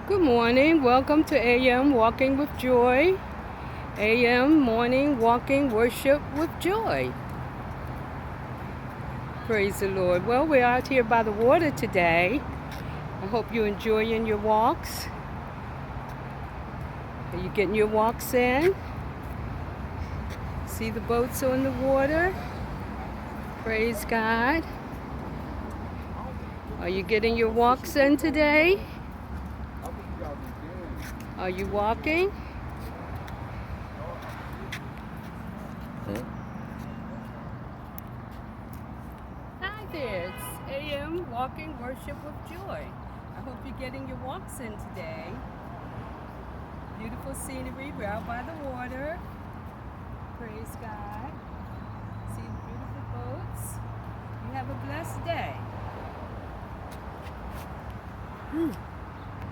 Good morning. Welcome to AM Walking with Joy. AM Morning Walking Worship with Joy. Praise the Lord. Well, we're out here by the water today. I hope you're enjoying your walks. Are you getting your walks in? See the boats on the water? Praise God. Are you getting your walks in today? Are you walking? Hi there, it's AM Walking Worship with Joy. I hope you're getting your walks in today. Beautiful scenery, we're out by the water. Praise God. See the beautiful boats. You have a blessed day.